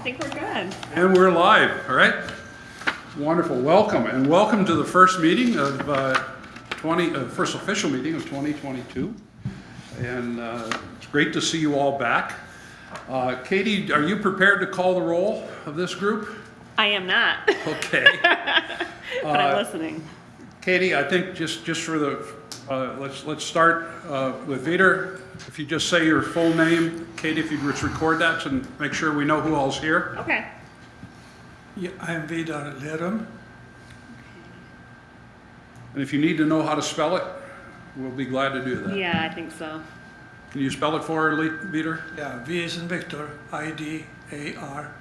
think we're good. And we're live, all right? Wonderful, welcome, and welcome to the first meeting of first official meeting of 2022. And it's great to see you all back. Katie, are you prepared to call the roll of this group? I am not, Okay. but I'm listening. Katie, I think just for the, let's start with Vitor. If you just say your full name, Katie, if you just record that and make sure we know who all's here. Okay. Yeah, I'm Vidar Lerum. And if you need to know how to spell it, we'll be glad to do that. Yeah, I think so. Can you spell it for her, Vitor? Yeah, V is in Victor, I-D-A-R,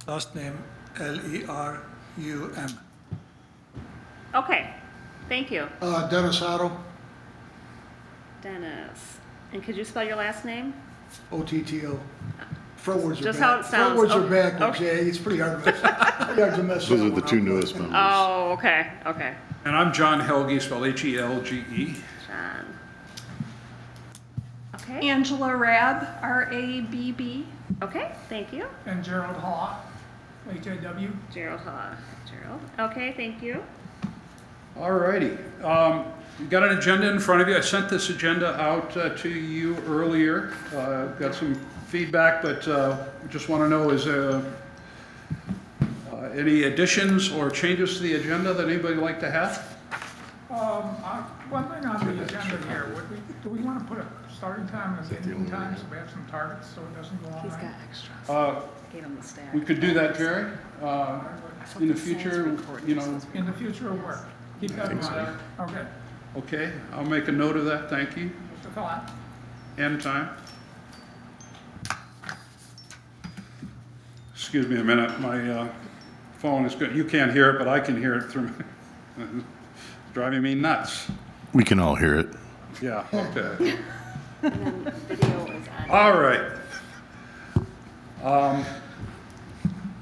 last name L-E-R-U-M. Okay, thank you. Dennis Otto, Dennis. And could you spell your last name? O-T-T-O. Frontwards are Just back. how it sounds. Frontwards are Okay. backwards, yeah, it's pretty hard to mess, pretty hard to mess Those that are the one two up. newest members. Oh, okay, okay. And I'm John Helge, spelled H-E-L-G-E. John. Okay, Angela Rabb, R-A-B-B. okay, thank you. And Gerald Haw, H-A-W. Gerald Haw. Gerald. Okay, thank you. All righty. You got an agenda in front of you. I sent this agenda out to you earlier. Got some feedback, but we just want to know, is there any additions or changes to the agenda that anybody would like to have? One thing on the agenda here, do we want to put a starting time and an ending time so we have some targets so it doesn't go all He's got night? extras. Gave him the stack. We could do that, Jerry. In the future, you know, In the future will work. Keep that in mind. Okay, okay, I'll make a note of that. Thank you. just a thought. End time. Excuse me a minute, my phone is good. You can't hear it, but I can hear it through, it's driving me nuts. We can all hear it. Yeah, okay. And then video is on. All right.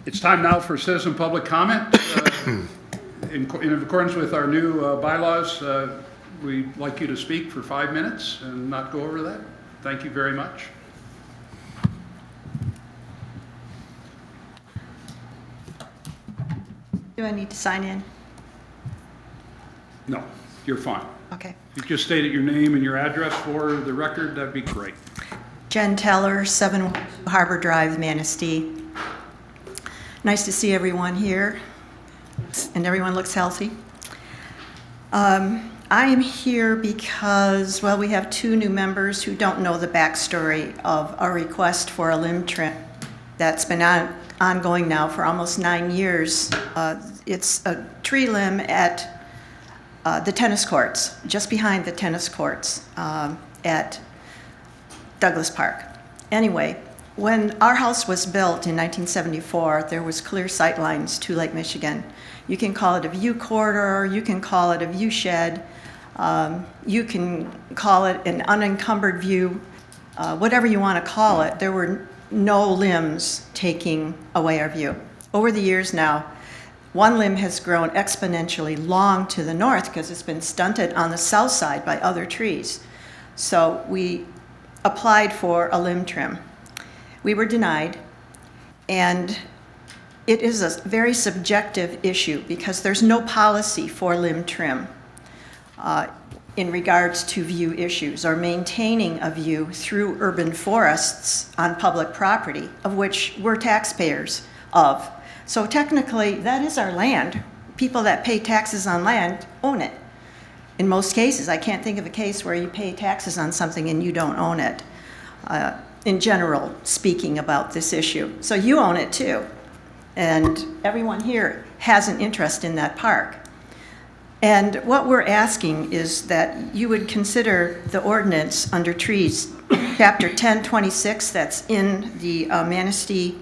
It's time now for citizen public comment. In accordance with our new bylaws, we'd like you to speak for 5 minutes and not go over that. Thank you very much. Do I need to sign in? No, you're fine. Okay. If you just stated your name and your address for the record, that'd be great. Jen Teller, 7 Harbor Drive, Manistee. Nice to see everyone here, and everyone looks healthy. I am here because, well, we have 2 new members who don't know the backstory of our request for a limb trim that's been ongoing now for almost 9 years. It's a tree limb at the tennis courts, just behind the tennis courts at Douglas Park. Anyway, when our house was built in 1974, there was clear sight lines to Lake Michigan. You can call it a view corridor, you can call it a view shed, you can call it an unencumbered view, whatever you want to call it. There were no limbs taking away our view. Over the years now, one limb has grown exponentially long to the north because it's been stunted on the south side by other trees. So we applied for a limb trim. We were denied, and it is a very subjective issue because there's no policy for limb trim in regards to view issues or maintaining a view through urban forests on public property, of which we're taxpayers of. So technically, that is our land. People that pay taxes on land own it. In most cases, I can't think of a case where you pay taxes on something and you don't own it. In general, speaking about this issue. So you own it too. And everyone here has an interest in that park. And what we're asking is that you would consider the ordinance under trees, chapter 1026, that's in the Manistee,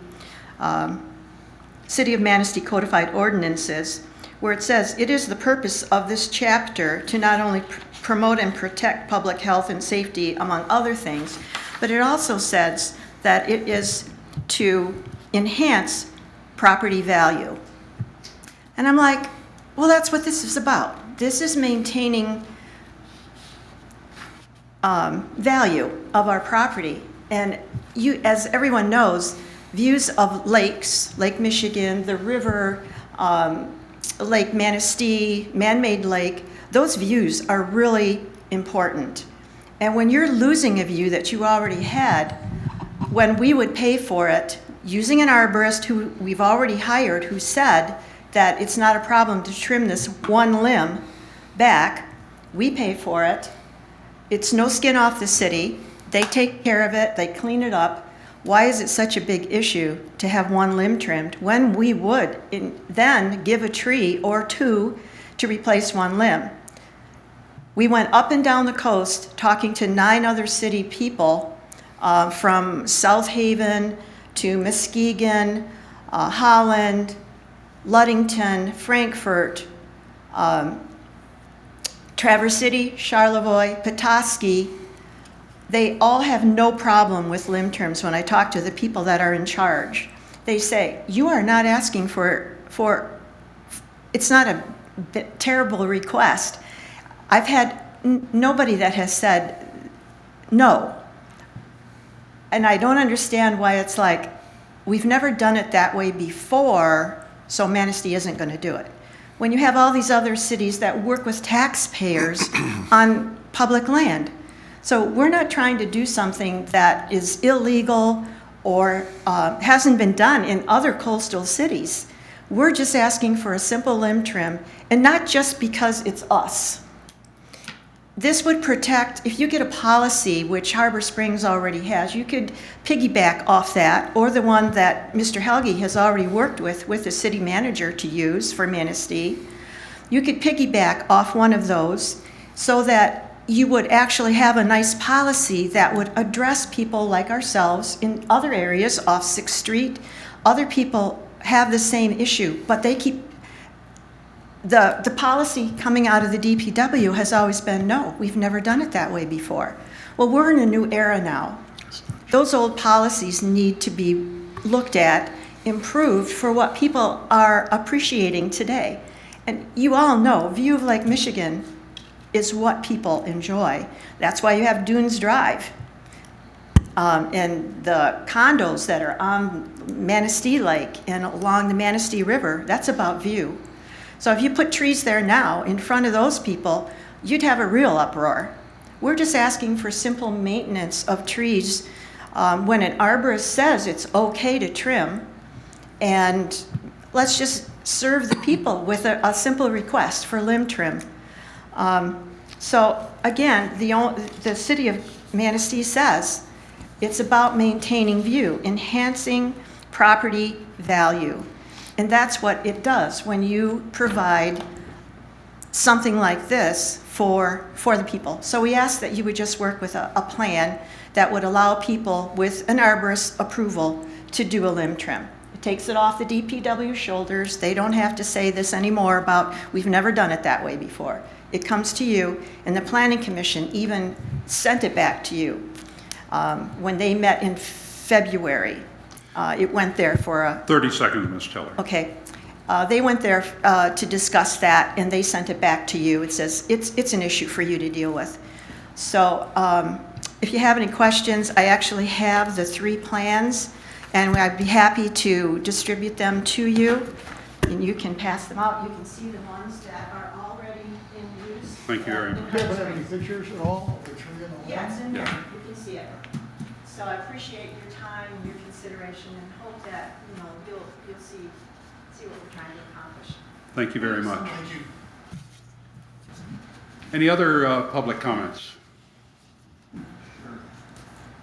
City of Manistee Codified Ordinances, where it says, it is the purpose of this chapter to not only promote and protect public health and safety, among other things, but it also says that it is to enhance property value. And I'm like, well, that's what this is about. This is maintaining value of our property. And you, as everyone knows, views of lakes, Lake Michigan, the river, Lake Manistee, man-made lake, those views are really important. And when you're losing a view that you already had, when we would pay for it, using an arborist who we've already hired, who said that it's not a problem to trim this one limb back, we pay for it. It's no skin off the city. They take care of it, they clean it up. Why is it such a big issue to have one limb trimmed when we would then give a tree or two to replace one limb? We went up and down the coast talking to 9 other city people from South Haven to Muskegon, Holland, Ludington, Frankfurt, Traverse City, Charlevoix, Petoskey. They all have no problem with limb trims when I talk to the people that are in charge. They say, you are not asking for it's not a terrible request. I've had nobody that has said no. And I don't understand why it's like, we've never done it that way before, so Manistee isn't going to do it. When you have all these other cities that work with taxpayers on public land. So we're not trying to do something that is illegal or hasn't been done in other coastal cities. We're just asking for a simple limb trim, and not just because it's us. This would protect, if you get a policy, which Harbor Springs already has, you could piggyback off that, or the one that Mr. Helge has already worked with the city manager to use for Manistee. You could piggyback off one of those so that you would actually have a nice policy that would address people like ourselves in other areas off 6th Street. Other people have the same issue, but they keep, the policy coming out of the DPW has always been, no, we've never done it that way before. Well, we're in a new era now. Those old policies need to be looked at, improved for what people are appreciating today. And you all know, view of Lake Michigan is what people enjoy. That's why you have Dunes Drive. And the condos that are on Manistee Lake and along the Manistee River, that's about view. So if you put trees there now in front of those people, you'd have a real uproar. We're just asking for simple maintenance of trees when an arborist says it's okay to trim, and let's just serve the people with a simple request for limb trim. So again, the city of Manistee says it's about maintaining view, enhancing property value. And that's what it does when you provide something like this for the people. So we ask that you would just work with a plan that would allow people with an arborist approval to do a limb trim. It takes it off the DPW shoulders. They don't have to say this anymore about, we've never done it that way before. It comes to you, and the Planning Commission even sent it back to you. When they met in February, it went there for a... 30 seconds, Ms. Teller. Okay. They went there to discuss that, and they sent it back to you. It says it's an issue for you to deal with. So if you have any questions, I actually have the 3 plans, and I'd be happy to distribute them to you, and you can pass them out. You can see the ones that are already in use. Thank you very much. Do you happen to have any pictures at all of the tree and the Yeah, it's limb? in there. You can see it. So I appreciate your time, your consideration, and hope that, you know, you'll see what we're trying to accomplish. Thank you very much. Thank you. Any other public comments?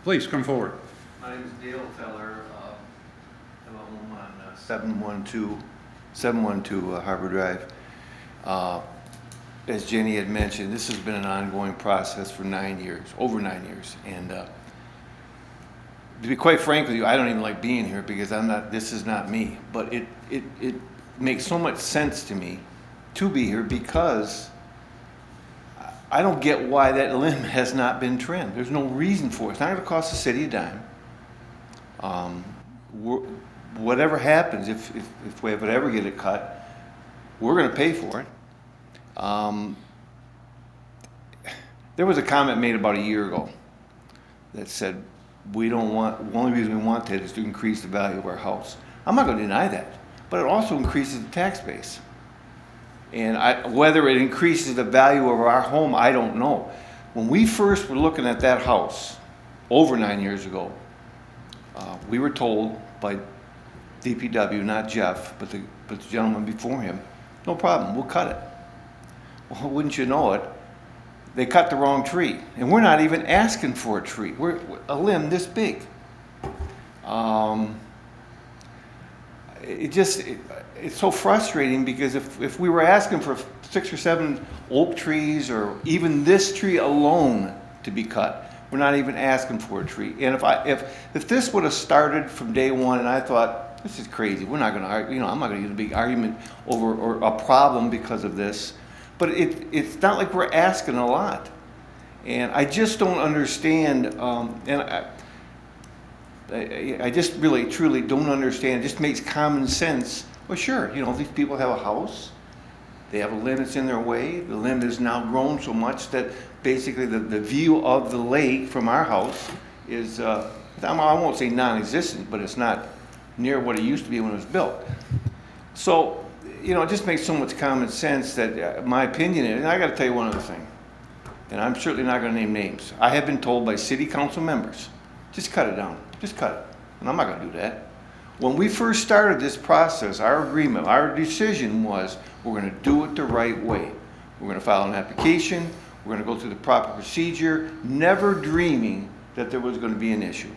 Please come forward. My name is Dale Teller. I have a home on 712 Harbor Drive. As Jenny had mentioned, this has been an ongoing process for 9 years, over 9 years. And to be quite frank with you, I don't even like being here because this is not me. But it makes so much sense to me to be here because I don't get why that limb has not been trimmed. There's no reason for it. It's not going to cost the city a dime. Whatever happens, if we ever get it cut, we're going to pay for it. There was a comment made about a year ago that said, the only reason we want that is to increase the value of our house. I'm not gonna deny that, but it also increases the tax base. And whether it increases the value of our home, I don't know. When we first were looking at that house over 9 years ago, we were told by DPW, not Jeff, but the gentleman before him, no problem, we'll cut it. Well, wouldn't you know it, they cut the wrong tree. And we're not even asking for a tree. We're a limb this big. It's so frustrating because if we were asking for 6 or 7 oak trees or even this tree alone to be cut, we're not even asking for a tree. And if this would have started from day one and I thought, this is crazy, we're not going to argue, I'm not going to get a big argument over or a problem because of this, but it's not like we're asking a lot. And I just don't understand, and I just really, truly don't understand. It just makes common sense. Well, sure, these people have a house. They have a limb that's in their way. The limb has now grown so much that basically the view of the lake from our house is, I won't say non-existent, but it's not near what it used to be when it was built. So, it just makes so much common sense that my opinion is, and I got to tell you one other thing, and I'm certainly not going to name names. I have been told by city council members, just cut it down, just cut it. And I'm not going to do that. When we first started this process, our agreement, our decision was we're going to do it the right way. We're going to file an application, we're going to go through the proper procedure, never dreaming that there was going to be an issue.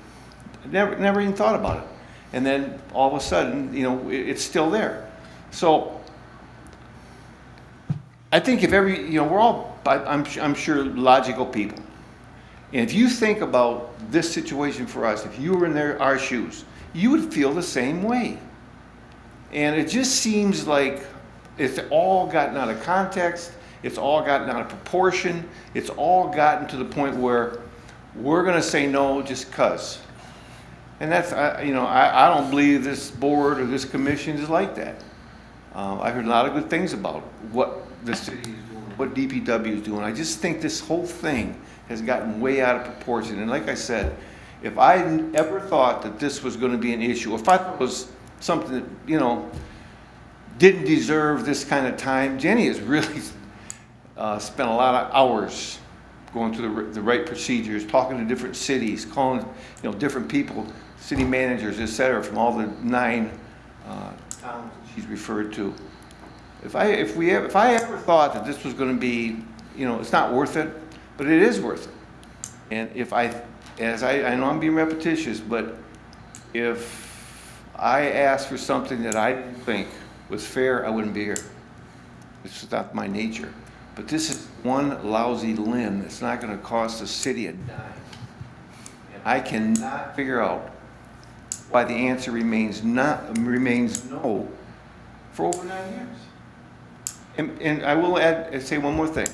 Never even thought about it. And then all of a sudden, it's still there. So I think if we're all, I'm sure, logical people. And if you think about this situation for us, if you were in our shoes, you would feel the same way. And it just seems like it's all gotten out of context, it's all gotten out of proportion, it's all gotten to the point where we're going to say no just 'cause. And that's, I don't believe this board or this commission is like that. I've heard a lot of good things about what the city is doing, what DPW is doing. I just think this whole thing has gotten way out of proportion. And like I said, if I ever thought that this was going to be an issue, if I thought it was something that, didn't deserve this kind of time, Jenny has really spent a lot of hours going through the right procedures, talking to different cities, calling, different people, city managers, et cetera, from all the 9 towns she's referred to. If I ever thought that this was going to be, it's not worth it, but it is worth it. And I know I'm being repetitious, but if I asked for something that I didn't think was fair, I wouldn't be here. It's not my nature. But this is one lousy limb that's not going to cost the city a dime. And I cannot figure out why the answer remains no for over 9 years. And I will say one more thing.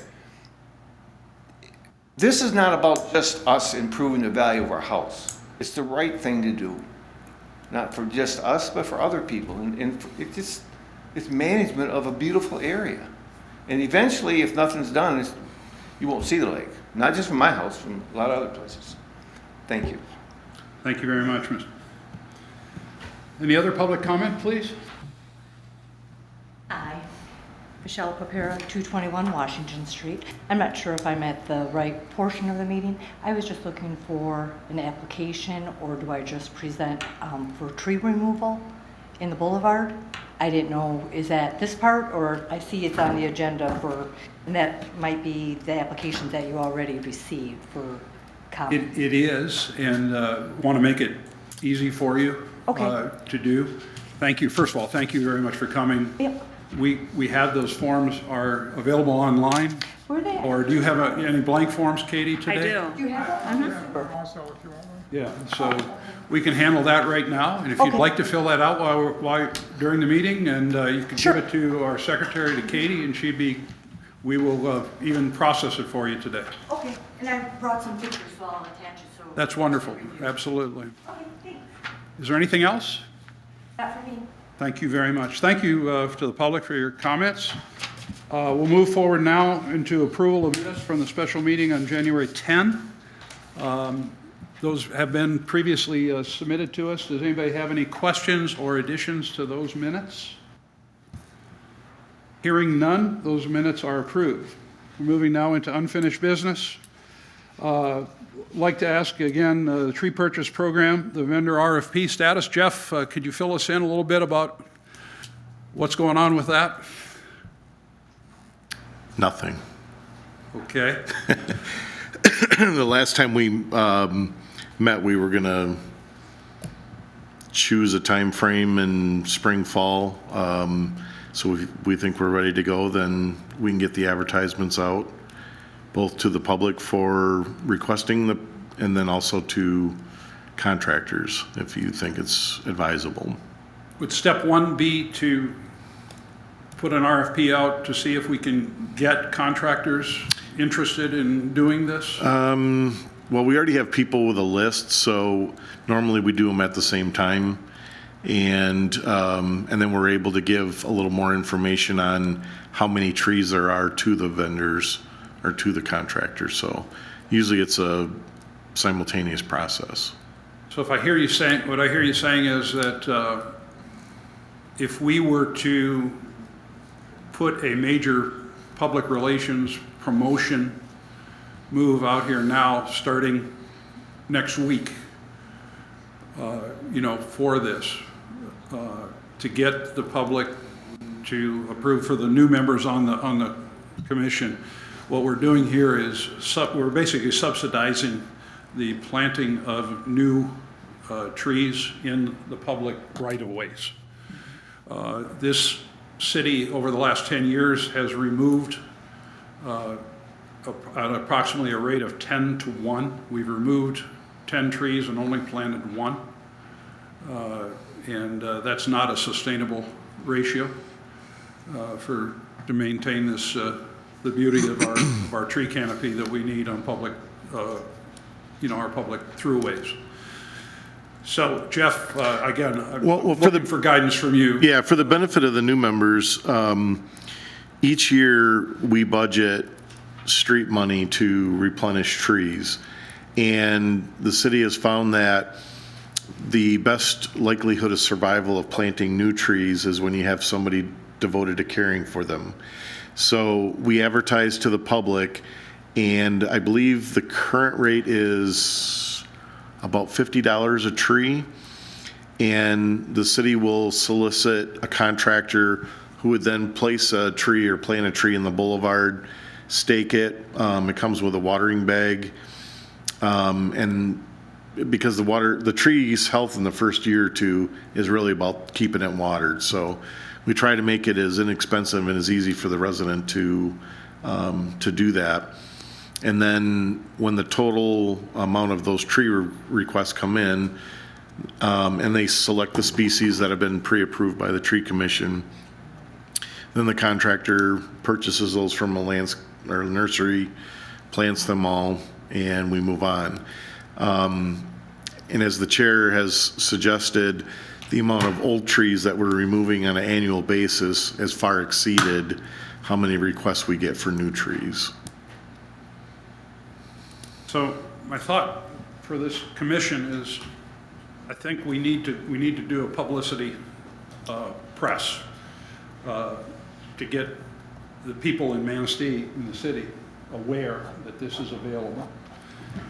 This is not about just us improving the value of our house. It's the right thing to do. Not for just us, but for other people. And it's management of a beautiful area. And eventually, if nothing's done, you won't see the lake. Not just from my house, from a lot of other places. Thank you. Thank you very much, Mr. Any other public comment, please? Hi, Michelle Papera, 221 Washington Street. I'm not sure if I'm at the right portion of the meeting. I was just looking for an application, or do I just present for tree removal in the boulevard? I didn't know, is that this part, or I see it's on the agenda and that might be the applications that you already received for comment. It is, and want to make it easy for you to do. Thank you. First of all, thank you very much for coming. Yep. We have those forms are available online. Where are they at? Or do you have any blank forms, Katie, today? I do. Do you have them? Also, if you want one. Yeah, so we can handle that right now. And if you'd Okay. like to fill that out while during the meeting, and you can give it to our secretary, to Katie, and we will even process it for you today. Okay, and I brought some pictures, so I'll attach it. So That's wonderful. Absolutely. Okay, thanks. Is there anything else? Not for me. Thank you very much. Thank you to the public for your comments. We'll move forward now into approval of minutes from the special meeting on January 10. Those have been previously submitted to us. Does anybody have any questions or additions to those minutes? Hearing none, those minutes are approved. We're moving now into unfinished business. Like to ask again, the tree purchase program, the vendor RFP status. Jeff, could you fill us in a little bit about what's going on with that? Nothing. Okay. The last time we met, we were gonna choose a time frame in spring, fall. So if we think we're ready to go, then we can get the advertisements out, both to the public for requesting and then also to contractors, if you think it's advisable. Would step one be to put an RFP out to see if we can get contractors interested in doing this? Well, we already have people with a list, so normally we do them at the same time. And then we're able to give a little more information on how many trees there are to the vendors or to the contractors. So usually it's a simultaneous process. So if I hear you saying, what I hear you saying is that if we were to put a major public relations promotion move out here now, starting next week, for this, to get the public to approve for the new members on the commission, what we're doing here is we're basically subsidizing the planting of new trees in the public right-of-ways. This city, over the last 10 years, has removed at approximately a rate of 10 to 1. We've removed 10 trees and only planted 1. And that's not a sustainable ratio to maintain this the beauty of our tree canopy that we need on public, our public throughways. So Jeff, again, I'm looking for guidance from you. Yeah, for the benefit of the new members, each year we budget street money to replenish trees. And the city has found that the best likelihood of survival of planting new trees is when you have somebody devoted to caring for them. So we advertise to the public, and I believe the current rate is about $50 a tree. And the city will solicit a contractor who would then place a tree or plant a tree in the boulevard, stake it. It comes with a watering bag. And because the tree's health in the first year or two is really about keeping it watered. So we try to make it as inexpensive and as easy for the resident to do that. And then when the total amount of those tree requests come in, and they select the species that have been pre-approved by the tree commission, then the contractor purchases those from a nursery, plants them all, and we move on. And as the chair has suggested, the amount of old trees that we're removing on an annual basis has far exceeded how many requests we get for new trees. So my thought for this commission is, I think we need to do a publicity press to get the people in Manistee, in the city, aware that this is available,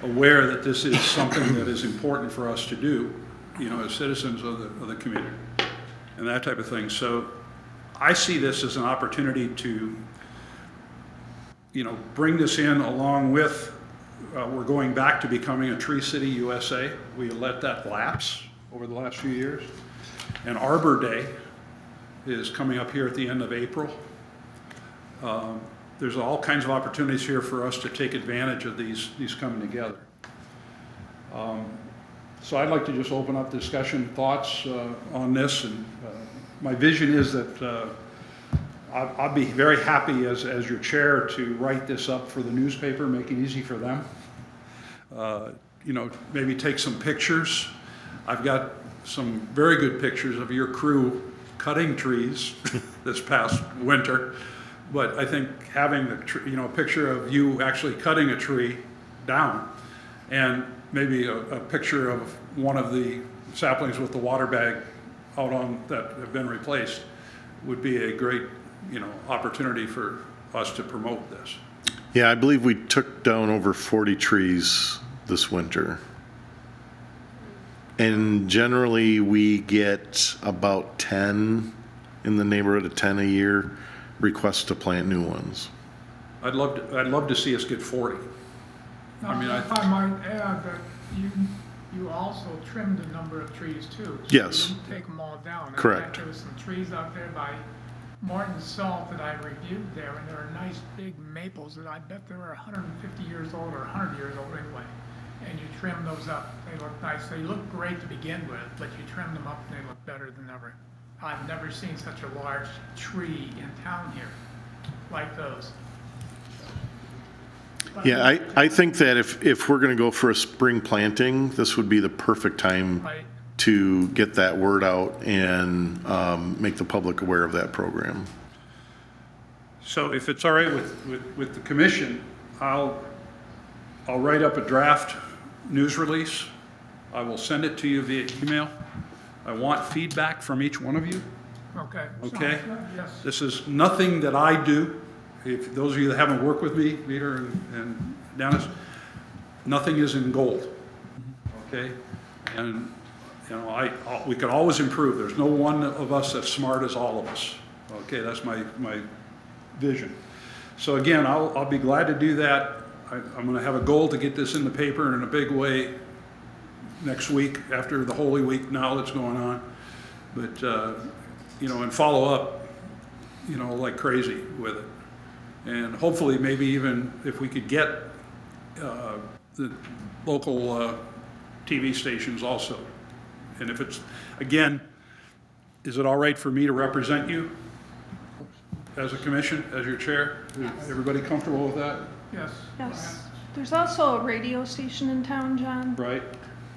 aware that this is something that is important for us to do, as citizens of the community, and that type of thing. So I see this as an opportunity to, bring this in along with, we're going back to becoming a Tree City USA. We let that lapse over the last few years. And Arbor Day is coming up here at the end of April. There's all kinds of opportunities here for us to take advantage of these coming together. So I'd like to just open up discussion, thoughts on this. And my vision is that I'll be very happy as your chair to write this up for the newspaper, make it easy for them. Maybe take some pictures. I've got some very good pictures of your crew cutting trees this past winter. But I think having a picture of you actually cutting a tree down and maybe a picture of one of the saplings with the water bag out on, that have been replaced would be a great, opportunity for us to promote this. Yeah, I believe we took down over 40 trees this winter. And generally, we get about 10, in the neighborhood of 10 a year, requests to plant new ones. I'd love to see us get 40. Now, if I might add that you also trimmed a number of trees too. So Yes. You didn't take them all down. In Correct. fact, there was some trees out there by Morton Salt that I reviewed there, and there are nice big maples that I bet they were 150 years old or 100 years old anyway. And you trim those up. They look nice. They look great to begin with, but you trim them up and they look better than ever. I've never seen such a large tree in town here like those. Yeah, I think that if we're going to go for a spring planting, this would be the perfect time Right. to get that word out and make the public aware of that program. So if it's all right with the commission, I'll write up a draft news release. I will send it to you via email. I want feedback from each one of you. Okay. Okay. Sounds good, yes. This is nothing that I do. If those of you that haven't worked with me, Peter and Dennis, nothing is in gold. Okay? And, we can always improve. There's no one of us that's smart as all of us. Okay, that's my vision. So again, I'll be glad to do that. I'm gonna have a goal to get this in the paper in a big way next week, after the Holy Week now that's going on. But, and follow up, like crazy with it. And hopefully, maybe even if we could get the local TV stations also. And if it's, again, is it all right for me to represent you as a commission, as your chair? Is everybody comfortable with that? Yes. Yes. There's also a radio station in town, John. Right,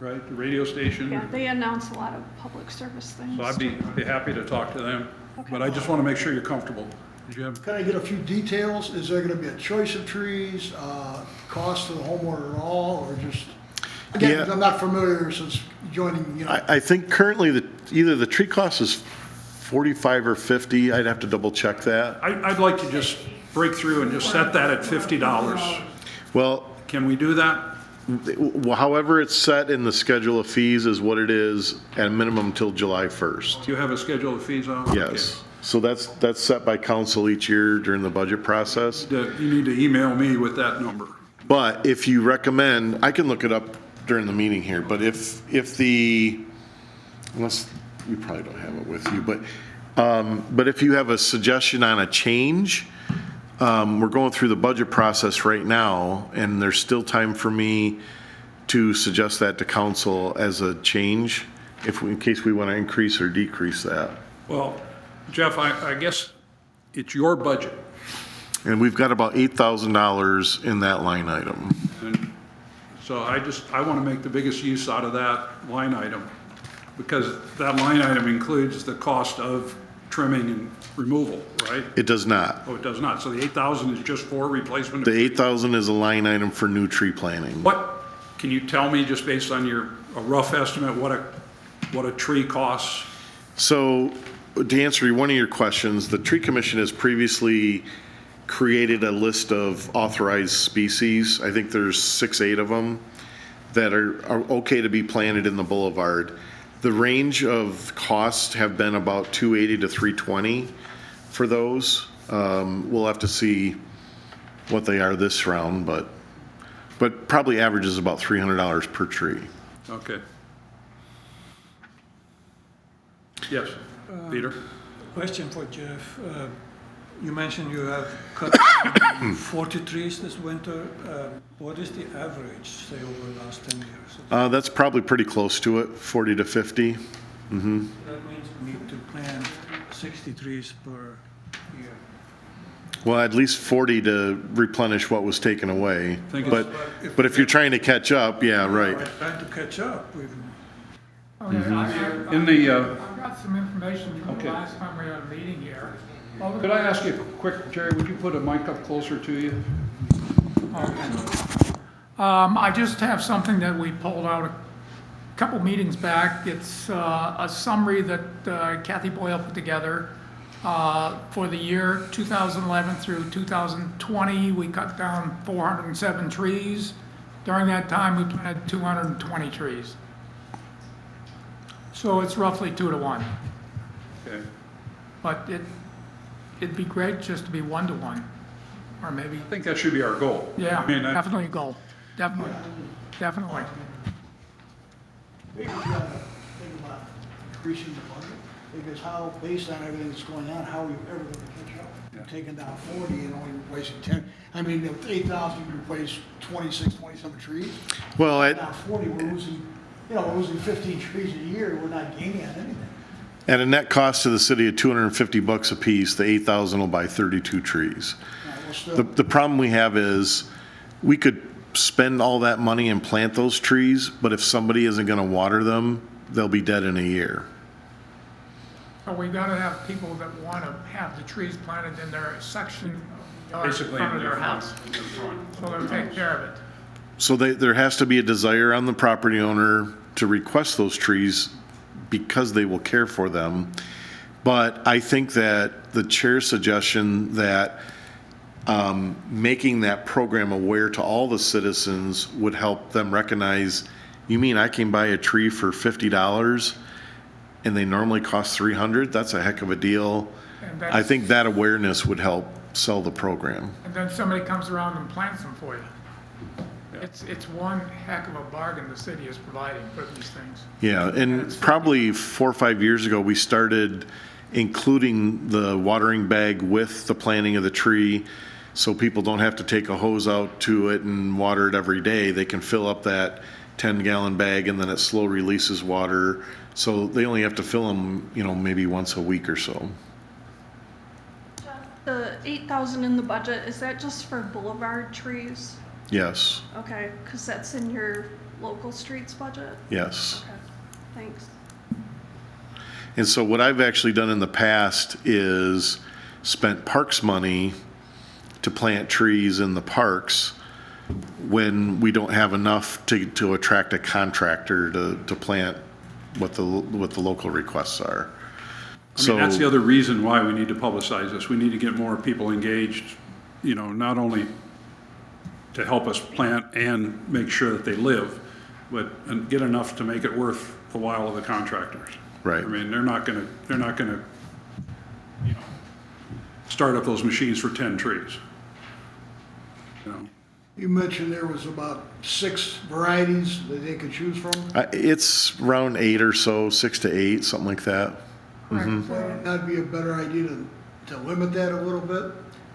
the radio station. Yeah, they announce a lot of public service things. So I'd be happy to talk to them, but I just want to make sure you're comfortable. Did you have? Can I get a few details? Is there gonna be a choice of trees, cost to the homeowner at all, or just, again, Yeah. I'm not familiar since joining, I think currently either the tree cost is 45 or 50. I'd have to double check that. I'd like to just break through and just set that at $50. Well, Can we do that? however it's set in the schedule of fees is what it is at a minimum till July 1st. Do you have a schedule of fees on? Yes. So that's set by council each year during the budget process. Okay. You need to email me with that number. But if you recommend, I can look it up during the meeting here, but if unless you probably don't have it with you, but if you have a suggestion on a change, we're going through the budget process right now, and there's still time for me to suggest that to council as a change, in case we want to increase or decrease that. Well, Jeff, I guess it's your budget. And we've got about $8,000 in that line item. And so I want to make the biggest use out of that line item, because that line item includes the cost of trimming and removal, right? It does not. Oh, it does not. So the 8,000 is just for replacement? The 8,000 is a line item for new tree planting. Can you tell me, just based on a rough estimate, what a tree costs? So to answer one of your questions, the tree commission has previously created a list of authorized species. I think there's 6, 8 of them that are okay to be planted in the boulevard. The range of costs have been about $280 to $320 for those. We'll have to see what they are this round, but probably averages about $300 per tree. Okay. Yes, Peter? Question for Jeff. You mentioned you have cut 40 trees this winter. What is the average, say, over the last 10 years? That's probably pretty close to it, 40 to 50. That means we need to plant 60 trees per year. Well, at least 40 to replenish what was taken away. Think it's- But if you're trying to catch up, yeah, right. I'm trying to catch up. Okay, In the, I've got some information from Okay. the last time we had a meeting here. could I ask you a quick, Jerry, would you put a mic up closer to you? Okay. I just have something that we pulled out a couple meetings back. It's a summary that Kathy Boyle put together for the year 2011 through 2020. We cut down 407 trees. During that time, we planted 220 trees. So it's roughly 2 to 1. Okay. But it'd be great just to be 1 to 1, or maybe, I think that should be our goal. yeah, I mean, definitely a goal. Definitely, definitely. Maybe we gotta think about increasing the budget, because how, based on everything that's going on, how are you ever gonna catch up? You're taking down 40 and only replacing 10. I mean, with 8,000, you replace 26, 27 trees. Well, Now 40, we're losing, we're losing 15 trees a year, we're not gaining on anything. at a net cost to the city of $250 a piece, the 8,000 will buy 32 trees. Well, still, The problem we have is, we could spend all that money and plant those trees, but if somebody isn't gonna water them, they'll be dead in a year. But we gotta have people that wanna have the trees planted in their section of the yard in Basically, front of in their their house. So they'll take care of it. So there has to be a desire on the property owner to request those trees because they will care for them. But I think that the chair's suggestion that making that program aware to all the citizens would help them recognize, you mean I can buy a tree for $50 and they normally cost $300? That's a heck of a deal. And I that's- think that awareness would help sell the program. And then somebody comes around and plants them for you. It's one heck of a bargain the city is providing for these things. Yeah, and probably 4 or 5 years ago, we started including the watering bag with the planting of the tree, so people don't have to take a hose out to it and water it every day. They can fill up that 10-gallon bag and then it slow releases water. So they only have to fill them, maybe once a week or so. The 8,000 in the budget, is that just for boulevard trees? Yes, Okay, because that's in your local streets budget? yes. Okay, thanks. And so what I've actually done in the past is spent parks money to plant trees in the parks when we don't have enough to attract a contractor to plant what the local requests are. I mean, that's the other reason why we need to publicize this. We need to get more people engaged, not only to help us plant and make sure that they live, but and get enough to make it worth the while of the contractors. Right. I mean, they're not gonna, start up those machines for 10 trees. you mentioned there was about 6 varieties that they could choose from. It's around 8 or so, 6 to 8, something like that. That'd be a better idea to limit that a little bit,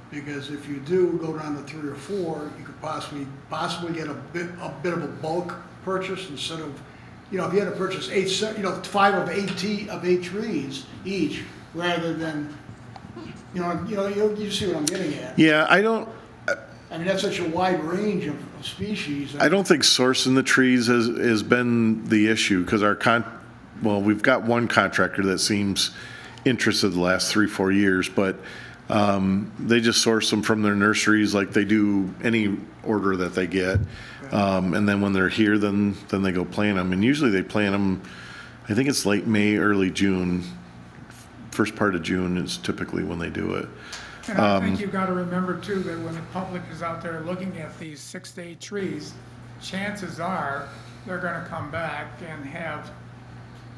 because if you do go down to 3 or 4, you could possibly get a bit of a bulk purchase instead of, if you had to purchase 5 of 8 trees each, rather than, you see what I'm getting at. Yeah, I I mean, that's such a wide range of species. don't think sourcing the trees has been the issue, because we've got one contractor that seems interested the last 3-4 years, but they just source them from their nurseries like they do any order that they get. And then when they're here, then they go plant them. And usually they plant them, I think it's late May, early June. First part of June is typically when they do it. And I think you've got to remember too, that when the public is out there looking at these 6 to 8 trees, chances are they're gonna come back and have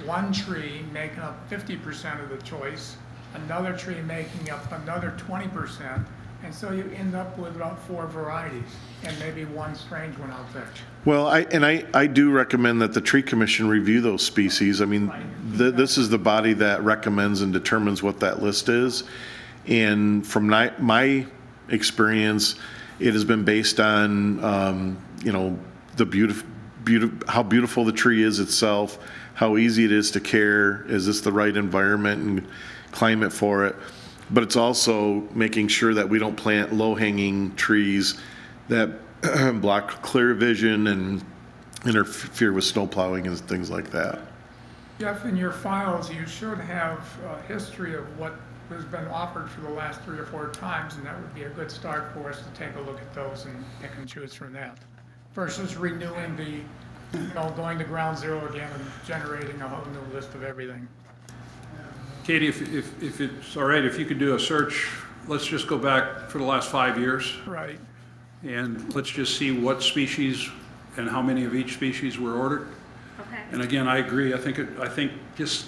one tree making up 50% of the choice, another tree making up another 20%, and so you end up with about 4 varieties, and maybe one strange one out there. Well, I do recommend that the tree commission review those species. I mean, this is the body that recommends and determines what that list is. And from my experience, it has been based on, the how beautiful the tree is itself, how easy it is to care, is this the right environment and climate for it? But it's also making sure that we don't plant low-hanging trees that block clear vision and interfere with snow plowing and things like that. Jeff, in your files, you should have a history of what has been offered for the last 3 or 4 times, and that would be a good start for us to take a look at those and pick and choose from that. versus renewing going to ground zero again and generating a whole new list of everything. Katie, if it's all right, if you could do a search, let's just go back for the last 5 years, Right. and let's just see what species and how many of each species were ordered. Okay. And again, I agree. I think just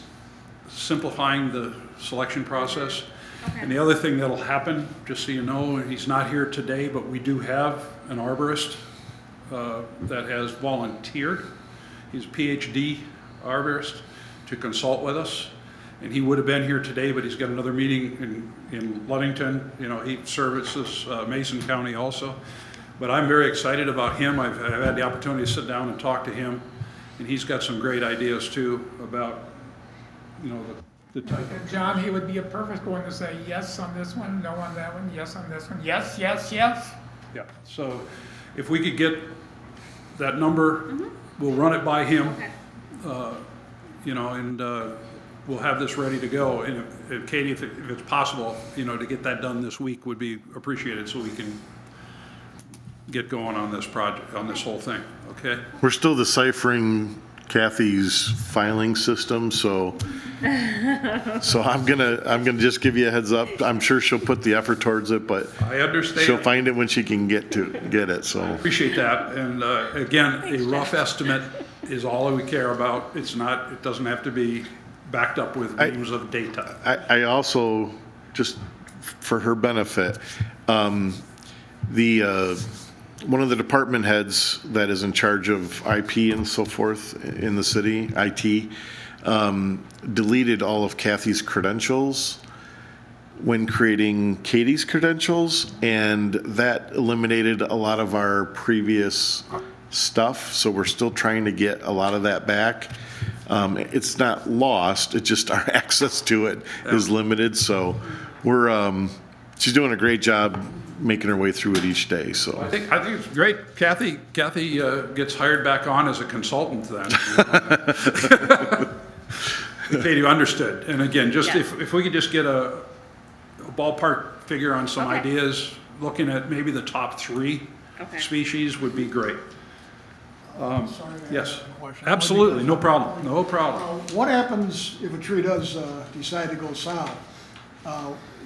simplifying the selection process. Okay. And the other thing that'll happen, just so you know, he's not here today, but we do have an arborist that has volunteered. He's a PhD arborist to consult with us. And he would have been here today, but he's got another meeting in Ludington. You know, he services Mason County also. But I'm very excited about him. I've had the opportunity to sit down and talk to him. And he's got some great ideas too about, you know, the type of. And John, he would be a perfect one to say yes on this one, no on that one, yes on this one, yes, yes, yes. Yeah, so if we could get that number, we'll run it by him. Okay. You know, and we'll have this ready to go. And if Katie, if it's possible, you know, to get that done this week would be appreciated so we can get going on this project, on this whole thing, okay? We're still deciphering Kathy's filing system, so I'm gonna just give you a heads up. I'm sure she'll put the effort towards it, but I understand. she'll find it when she can get it, so. Appreciate that. And again, a rough estimate is all we care about. It's not, it doesn't have to be backed up with names of data. I also, just for her benefit, one of the department heads that is in charge of IP and so forth in the city, IT, deleted all of Kathy's credentials when creating Katie's credentials, and that eliminated a lot of our previous stuff, so we're still trying to get a lot of that back. It's not lost, it's just our access to it is limited, so she's doing a great job making her way through it each day, so. I think it's great. Kathy gets hired back on as a consultant then. Katie, understood. And again, just Yes. if we could just get a ballpark figure on some Okay. ideas, looking at maybe the top 3 Okay. species would be great. Sorry, I Yes, have a question. absolutely, no problem, no problem. What happens if a tree does decide to go south?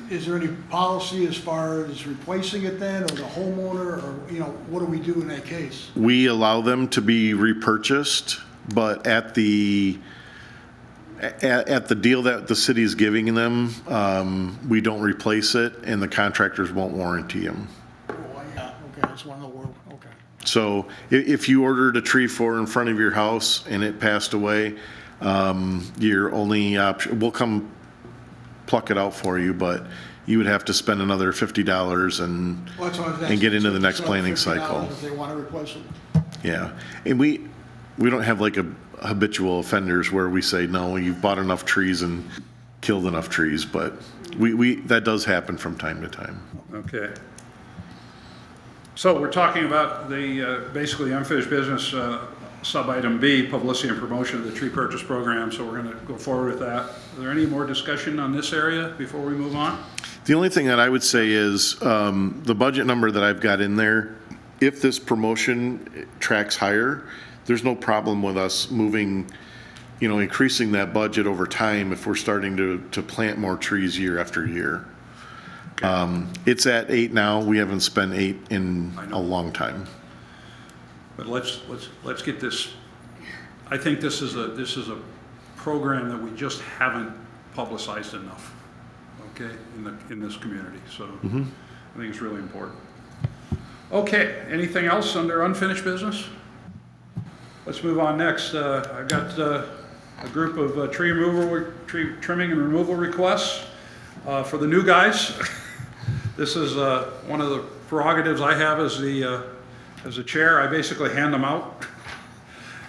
Is there any policy as far as replacing it then, or the homeowner, or, you know, what do we do in that case? We allow them to be repurchased, but at the deal that the city is giving them, we don't replace it, and the contractors won't warranty them. Oh, yeah, okay, that's one of the world, okay. So if you ordered a tree for in front of your house and it passed away, your only option, we'll come pluck it out for you, but you would have to spend another $50 and Well, that's what I was and asking. get into the next So planning $50 cycle. If they want to replace it. Yeah, and we don't have like a habitual offenders where we say, no, you've bought enough trees and killed enough trees, but that does happen from time to time. Okay. So we're talking about the basically unfinished business, sub-item B, publicity and promotion of the tree purchase program, so we're going to go forward with that. Is there any more discussion on this area before we move on? The only thing that I would say is the budget number that I've got in there, if this promotion tracks higher, there's no problem with us moving, increasing that budget over time if we're starting to plant more trees year after year. It's at 8 now. We haven't spent 8 in a long time. But let's get this. I think this is a program that we just haven't publicized enough. Okay, in this community. So I think it's really important. Okay, anything else under unfinished business? Let's move on next. I've got a group of tree trimming and removal requests for the new guys. This is one of the prerogatives I have as the chair. I basically hand them out.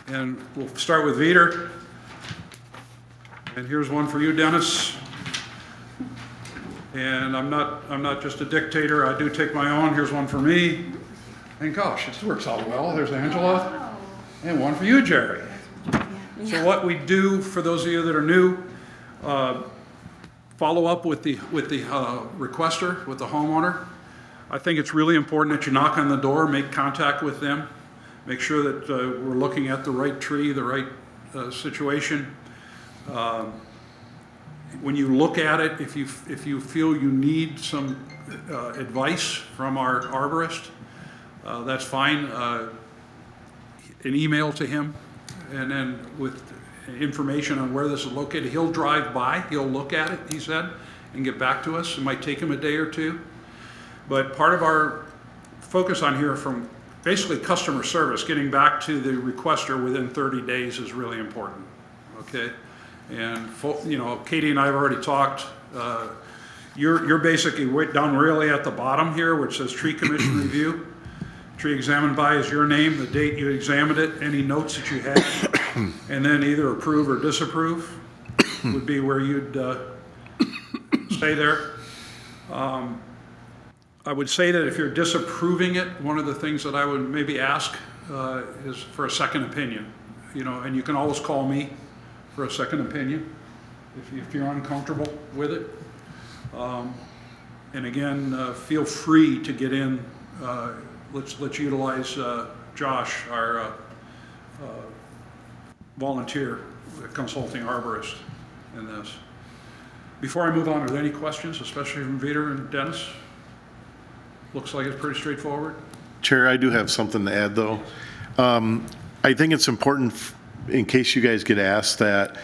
And we'll start with Vitor. And here's one for you, Dennis. And I'm not just a dictator. I do take my own. Here's one for me. And gosh, this works out well. There's Angela. And one for you, Jerry. So what we do, for those of you that are new, follow up with the requester, with the homeowner. I think it's really important that you knock on the door, make contact with them, make sure that we're looking at the right tree, the right situation. When you look at it, if you feel you need some advice from our arborist, that's fine. An email to him, and then with information on where this is located. He'll drive by, he'll look at it, he said, and get back to us. It might take him a day or two. But part of our focus on here from basically customer service, getting back to the requester within 30 days is really important, okay? And, you know, Katie and I have already talked. You're basically right down really at the bottom here, which says tree commission review. Tree examined by is your name, the date you examined it, any notes that you had, and then either approve or disapprove would be where you'd stay there. I would say that if you're disapproving it, one of the things that I would maybe ask is for a second opinion. You know, and you can always call me for a second opinion if you're uncomfortable with it. And again, feel free to get in. Let's utilize Josh, our volunteer consulting arborist in this. Before I move on, are there any questions, especially from Peter and Dennis? Looks like it's pretty straightforward. Chair, I do have something to add, though. I think it's important, in case you guys get asked, that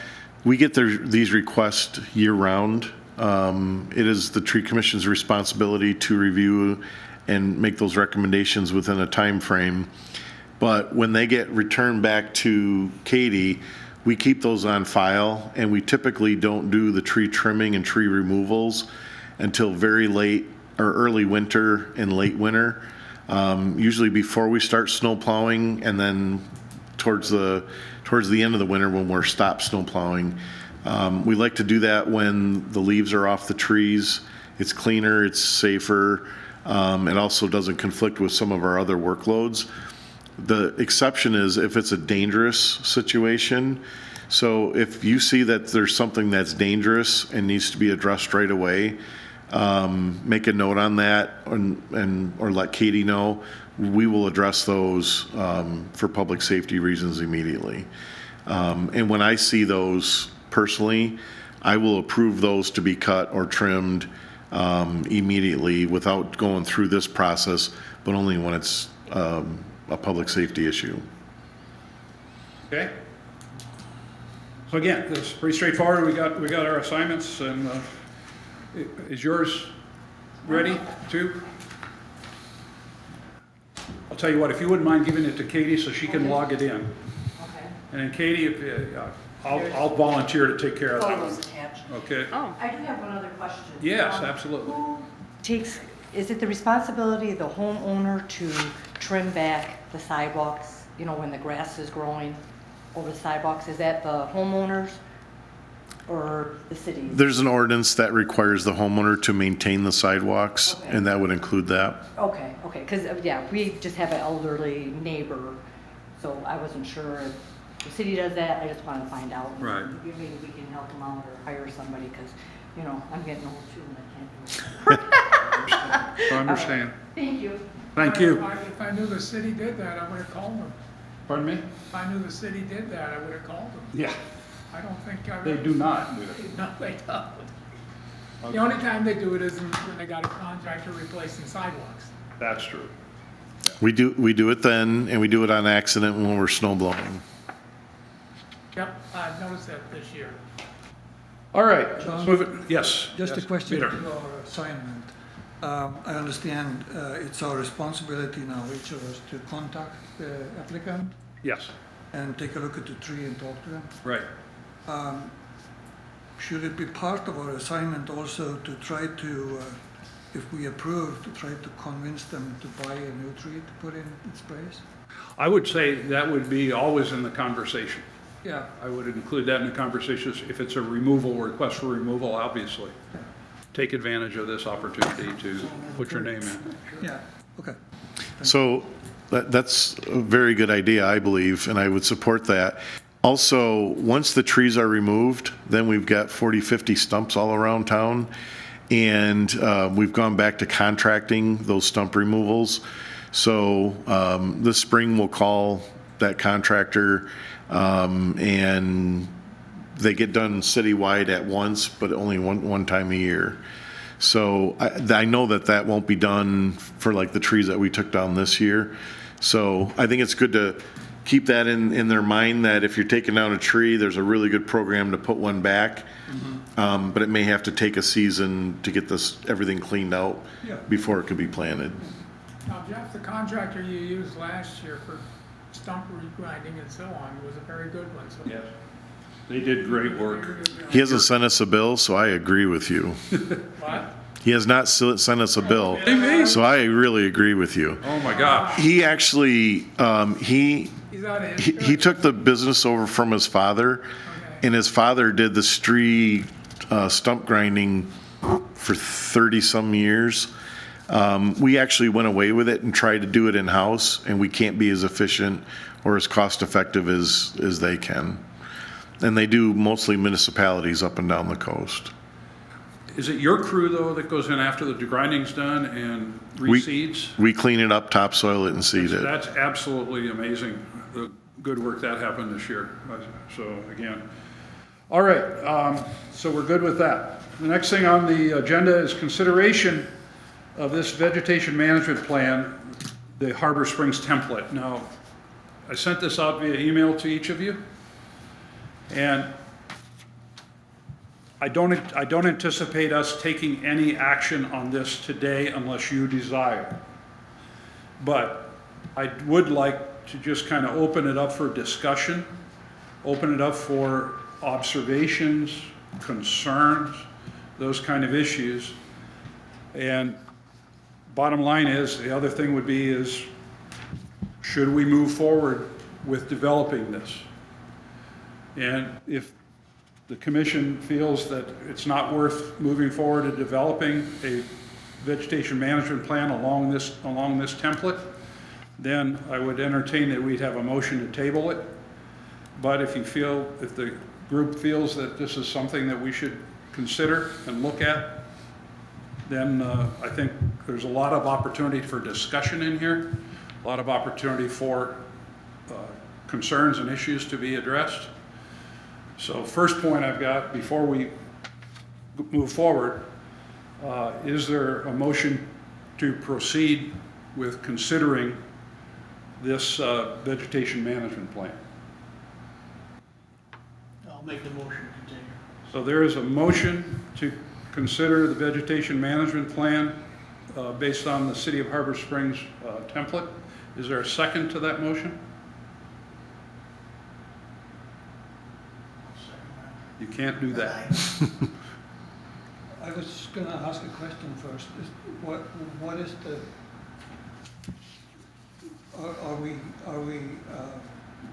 we get these requests year-round. It is the Tree Commission's responsibility to review and make those recommendations within a time frame. But when they get returned back to Katie, we keep those on file, and we typically don't do the tree trimming and tree removals until very late or early winter and late winter, usually before we start snow plowing, and then towards the end of the winter when we're stopped snow plowing. We like to do that when the leaves are off the trees. It's cleaner, it's safer. It also doesn't conflict with some of our other workloads. The exception is if it's a dangerous situation. So if you see that there's something that's dangerous and needs to be addressed right away, make a note on that or let Katie know. We will address those for public safety reasons immediately. And when I see those personally, I will approve those to be cut or trimmed immediately without going through this process, but only when it's a public safety issue. Okay. So again, this is pretty straightforward. We got our assignments, and is yours ready too? I'll tell you what, if you wouldn't mind giving it to Katie so she can log it in. Okay. And then Katie, if, I'll volunteer to take care of that Photos one. attached. Okay? Oh, I do have one other question. Yes, absolutely. Who is it the responsibility of the homeowner to trim back the sidewalks, you know, when the grass is growing over the sidewalks? Is that the homeowners or the city? There's an ordinance that requires the homeowner to maintain the sidewalks, Okay. and that would include that. Okay, because, yeah, we just have an elderly neighbor, so I wasn't sure if the city does that. I just want to find out. Right. Maybe we can help them out or hire somebody, because, you know, I'm getting old too and I can't do it. I understand. Thank you. Thank you. If I knew the city did that, I would have called them. Pardon me? If I knew the city did that, I would have called them. Yeah, I don't think I've they ever. do not do it. No, they don't. The only time they do it is when they got a contractor replacing sidewalks. That's true. We do it then, and we do it on accident when we're snow blowing. Yep, I've noticed that this year. All right, let's move it. Yes. Just yes, a question Peter. to your assignment. I understand it's our responsibility now, each of us, to contact the applicant Yes, and take a look at the tree and talk to them. right. Should it be part of our assignment also to try to, if we approve, to try to convince them to buy a new tree to put in its place? I would say that would be always in the conversation. Yeah. I would include that in the conversations. If it's a removal, request for removal, obviously. Take advantage of this opportunity to put your name in. Yeah, okay. So that's a very good idea, I believe, and I would support that. Also, once the trees are removed, then we've got 40, 50 stumps all around town, and we've gone back to contracting those stump removals. So this spring, we'll call that contractor, and they get done citywide at once, but only one time a year. So I know that won't be done for like the trees that we took down this year. So I think it's good to keep that in their mind, that if you're taking down a tree, there's a really good program to put one back. But it may have to take a season to get everything cleaned out Yeah. before it could be planted. Now, Jeff, the contractor you used last year for stump regrinding and so on was a very good one, so. Yes. They did great work. He hasn't sent us a bill, so I agree with you. What? He has not sent us a bill, Kidding me? so I really agree with you. Oh, my gosh. He actually, He's out of his. he took the business over from his father, and his father did the tree stump grinding for 30-some years. We actually went away with it and tried to do it in-house, and we can't be as efficient or as cost-effective as they can. And they do mostly municipalities up and down the coast. Is it your crew, though, that goes in after the grinding's done and reseeds? We clean it up, topsoil it, and seed it. That's absolutely amazing, the good work that happened this year. So again, all right, so we're good with that. The next thing on the agenda is consideration of this vegetation management plan, the Harbor Springs template. Now, I sent this out via email to each of you, and I don't anticipate us taking any action on this today unless you desire. But I would like to just kind of open it up for discussion, open it up for observations, concerns, those kind of issues. And bottom line is, the other thing would be is, should we move forward with developing this? And if the commission feels that it's not worth moving forward to developing a vegetation management plan along this template, then I would entertain that we'd have a motion to table it. But if the group feels that this is something that we should consider and look at, then I think there's a lot of opportunity for discussion in here, a lot of opportunity for concerns and issues to be addressed. So first point I've got before we move forward, is there a motion to proceed with considering this vegetation management plan? I'll make the motion to continue. So there is a motion to consider the vegetation management plan based on the City of Harbor Springs template. Is there a second to that motion? You can't do that. I was going to ask a question first. What is the, are we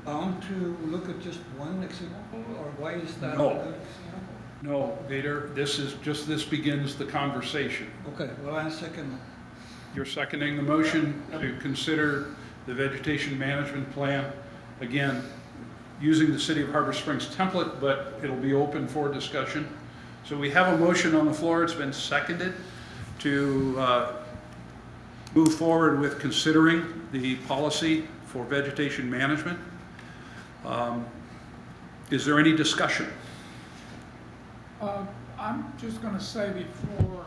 bound to look at just one example, or why is that No. a good example? No, Vader, this begins the conversation. Okay, well, I second. You're seconding the motion to consider the vegetation management plan, again, using the City of Harbor Springs template, but it'll be open for discussion. So we have a motion on the floor. It's been seconded to move forward with considering the policy for vegetation management. Is there any discussion? I'm just gonna say before.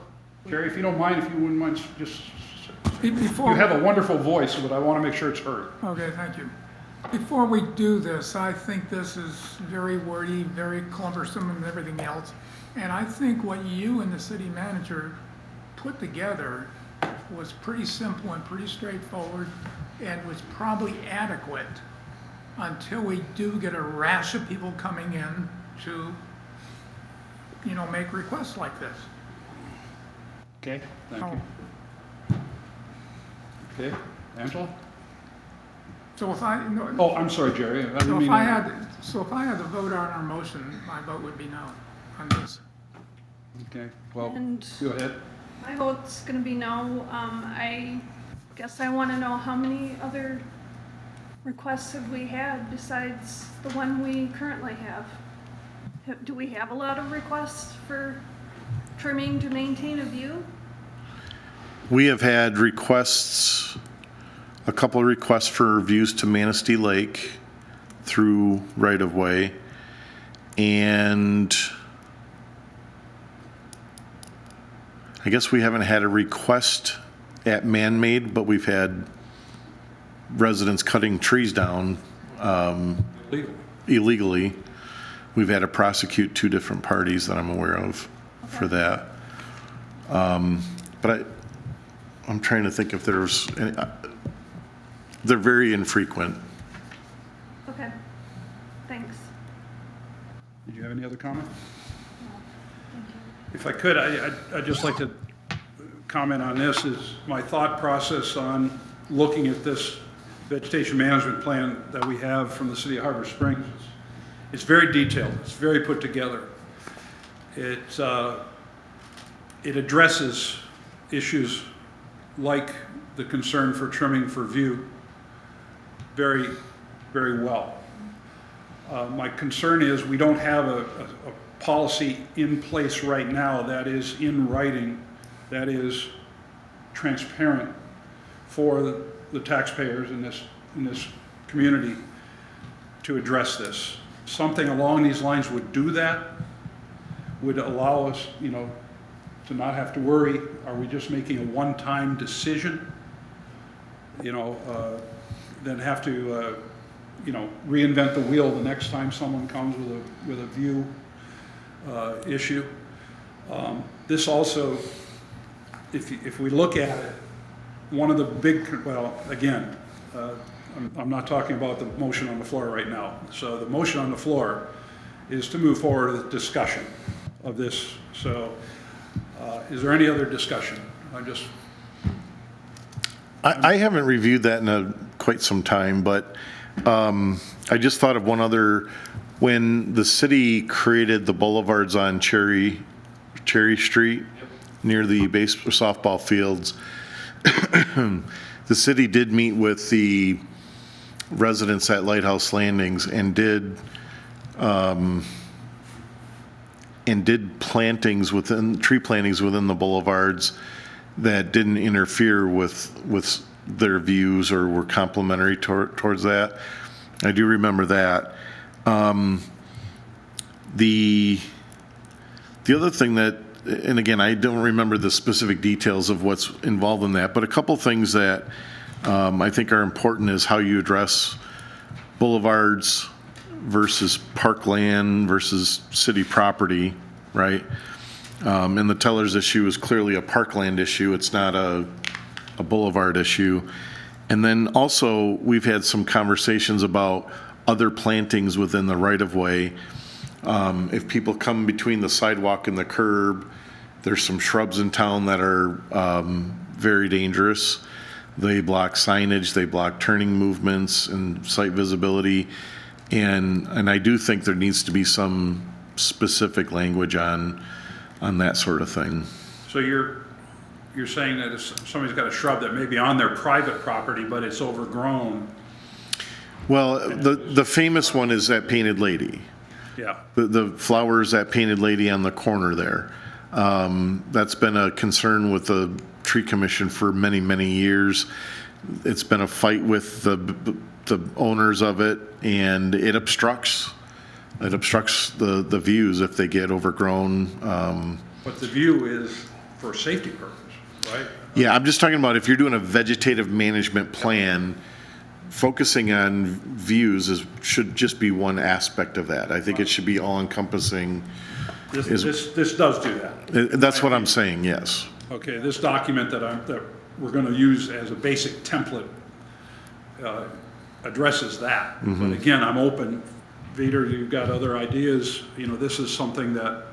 Jerry, if you don't mind, if you wouldn't mind just, Before. you have a wonderful voice, but I want to make sure it's heard. Okay, thank you. Before we do this, I think this is very wordy, very cumbersome and everything else. And I think what you and the city manager put together was pretty simple and pretty straightforward and was probably adequate until we do get a rash of people coming in to, make requests like this. Okay, thank you. Oh. Okay, Angela? So if I, Oh, I'm sorry, Jerry. I didn't so mean if I to- had to vote on our motion, my vote would be no on this. Okay, well, And go ahead. my vote's gonna be no. I guess I wanna know how many other requests have we had besides the one we currently have? Do we have a lot of requests for trimming to maintain a view? We have had requests a couple of requests for views to Manistee Lake through right-of-way, and I guess we haven't had a request at man-made, but we've had residents cutting trees down Legal. illegally. We've had to prosecute 2 different parties that I'm aware of for that. But I'm trying to think if there's any, they're very infrequent. Okay, thanks. Did you have any other comment? Thank you. If I could, I'd just like to comment on this, is my thought process on looking at this vegetation management plan that we have from the city of Harbor Springs. It's very detailed, it's very put together. It addresses issues like the concern for trimming for view very, very well. My concern is we don't have a policy in place right now that is in writing, that is transparent for the taxpayers in this community to address this. Something along these lines would do that, would allow us, to not have to worry, are we just making a one-time decision? Then have to, reinvent the wheel the next time someone comes with a view issue. This also, if we look at it, one of the big, well, again, I'm not talking about the motion on the floor right now. So the motion on the floor is to move forward with discussion of this. So is there any other discussion? I haven't reviewed that in quite some time, but I just thought of one other. When the city created the boulevards on Cherry Street near the softball fields, the city did meet with the residents at Lighthouse Landings and did tree plantings within the boulevards that didn't interfere with their views or were complementary towards that. I do remember that. The other thing that, and again, I don't remember the specific details of what's involved in that, but a couple things that I think are important is how you address boulevards versus parkland versus city property, right? And the Tellers issue is clearly a parkland issue. It's not a boulevard issue. And then also, we've had some conversations about other plantings within the right-of-way. If people come between the sidewalk and the curb, there's some shrubs in town that are very dangerous. They block signage, they block turning movements and sight visibility. And I do think there needs to be some specific language on that sort of thing. So you're saying that if somebody's got a shrub that may be on their private property, but it's overgrown. Well, the famous one is that Painted Lady. Yeah. The flowers, that Painted Lady on the corner there. That's been a concern with the tree commission for many, many years. It's been a fight with the owners of it, and it obstructs the views if they get overgrown. But the view is for safety purpose, right? Yeah, I'm just talking about if you're doing a vegetative management plan, focusing on views should just be one aspect of that. I think it should be all encompassing. This does do that. That's what I'm saying, yes. Okay, this document that we're going to use as a basic template addresses that. But again, I'm open. Vitor, you've got other ideas. This is something that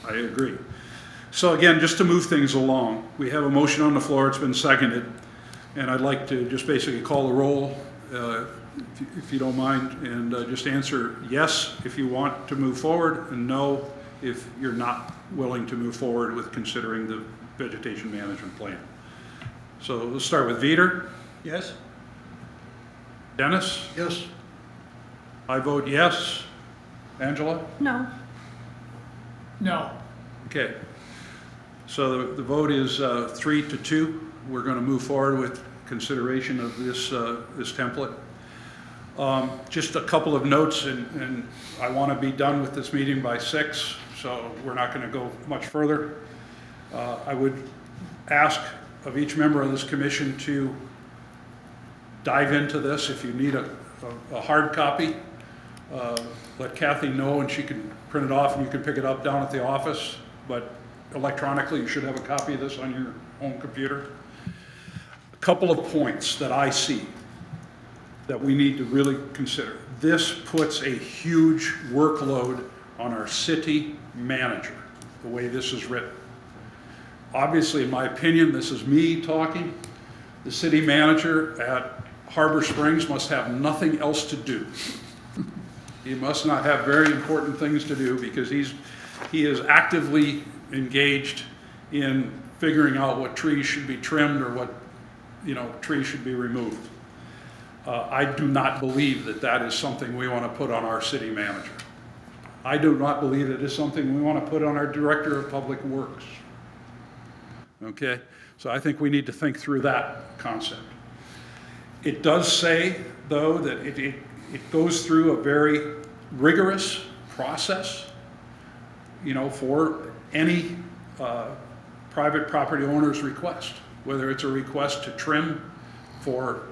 I agree. So again, just to move things along, we have a motion on the floor. It's been seconded. And I'd like to just basically call the roll, if you don't mind, and just answer yes if you want to move forward, and no if you're not willing to move forward with considering the vegetation management plan. So let's start with Vitor. Yes? Dennis? Yes, I vote yes. Angela? No, No, Okay. So the vote is 3-2. We're going to move forward with consideration of this, this template. Just a couple of notes, and I want to be done with this meeting by 6, so we're not going to go much further. I would ask of each member of this commission to dive into this. If you need a hard copy, let Kathy know and she can print it off and you can pick it up down at the office. But electronically, you should have a copy of this on your home computer. A couple of points that I see that we need to really consider. This puts a huge workload on our city manager, the way this is written. Obviously, in my opinion, this is me talking. The city manager at Harbor Springs must have nothing else to do. He must not have very important things to do because he is actively engaged in figuring out what trees should be trimmed or what, trees should be removed. I do not believe that that is something we want to put on our city manager. I do not believe it is something we want to put on our director of public works. Okay, so I think we need to think through that concept. It does say, though, that it goes through a very rigorous process, for any private property owner's request, whether it's a request to trim for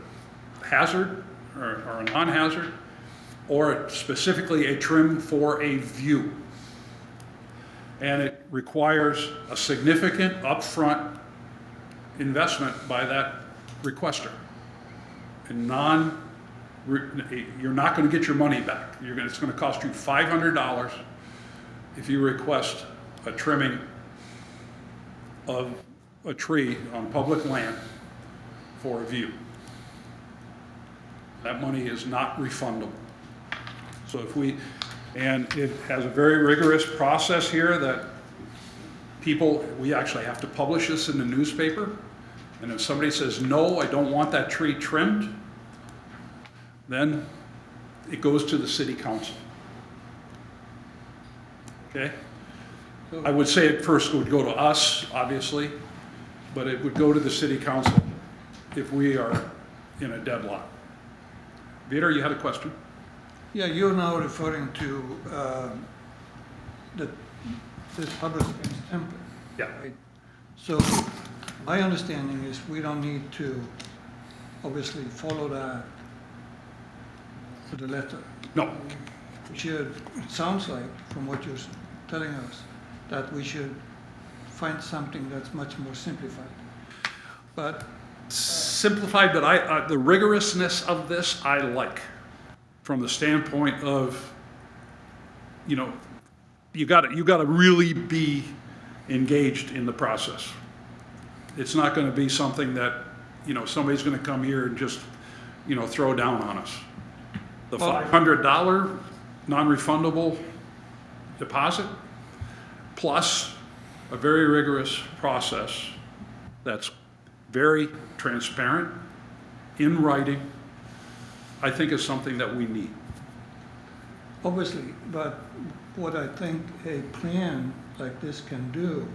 hazard or a non-hazard, or specifically a trim for a view. And it requires a significant upfront investment by that requester. And you're not going to get your money back. It's going to cost you $500 if you request a trimming of a tree on public land for a view. That money is not refundable. So and it has a very rigorous process here that we actually have to publish this in the newspaper. And if somebody says, no, I don't want that tree trimmed, then it goes to the city council. Okay? I would say at first it would go to us, obviously, but it would go to the city council if we are in a deadlock. Peter, you had a question? Yeah, you're now referring to this Harbor Springs template. Yeah. Right? So my understanding is we don't need to obviously follow that to the letter. No. We should, it sounds like from what you're telling us, that we should find something that's much more simplified. But simplified, but the rigorousness of this I like, from the standpoint of, you got to really be engaged in the process. It's not going to be something that somebody's going to come here and just throw down on us. The $500 non-refundable deposit plus a very rigorous process that's very transparent, in writing, I think is something that we need. obviously, but what I think a plan like this can do